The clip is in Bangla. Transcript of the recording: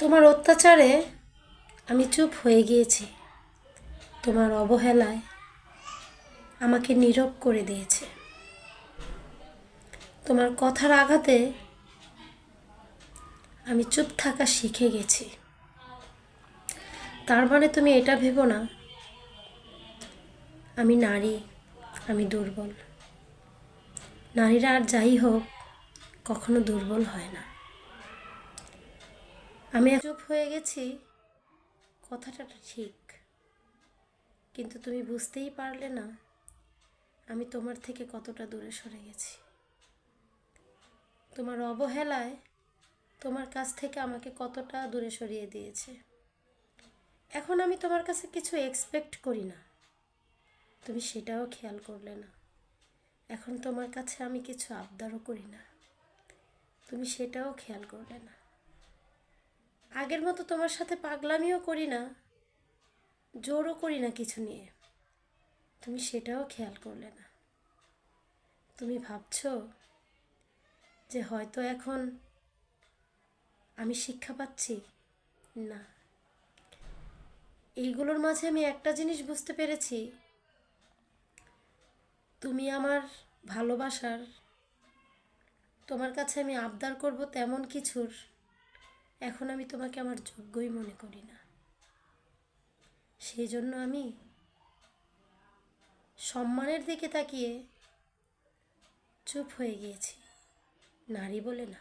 তোমার অত্যাচারে আমি চুপ হয়ে গিয়েছি। তোমার অবহেলায় আমাকে নীরব করে দিয়েছে। তোমার কথার আঘাতে আমি চুপ থাকা শিখে গেছি। তার মানে তুমি এটা ভেবো না আমি নারী, আমি দুর্বল। নারীরা আর যাই হোক কখনো দুর্বল হয় না। আমি চুপ হয়ে গেছি, কথাটা ঠিক, কিন্তু তুমি বুঝতেই পারলে না আমি তোমার থেকে কতটা দূরে সরে গেছি। তোমার অবহেলায় তোমার কাছ থেকে আমাকে কতটা দূরে সরিয়ে দিয়েছে। এখন আমি তোমার কাছে কিছু এক্সপেক্ট করি না, তুমি সেটাও খেয়াল করলে না। এখন তোমার কাছে আমি কিছু আবদারও করি না, তুমি সেটাও খেয়াল করলে না। আগের মতো তোমার সাথে পাগলামিও করি না, জোরও করি না কিছু নিয়ে, তুমি সেটাও খেয়াল করলে না। তুমি ভাবছো যে হয়তো এখন আমি শিক্ষা পাচ্ছি। না, এইগুলোর মাঝে আমি একটা জিনিস বুঝতে পেরেছি, তুমি আমার ভালোবাসার, তোমার কাছে আমি আবদার করব তেমন কিছুর এখন আমি তোমাকে আমার যোগ্যই মনে করি না। সেই জন্য আমি সম্মানের দিকে তাকিয়ে চুপ হয়ে গিয়েছি, নারী বলে না।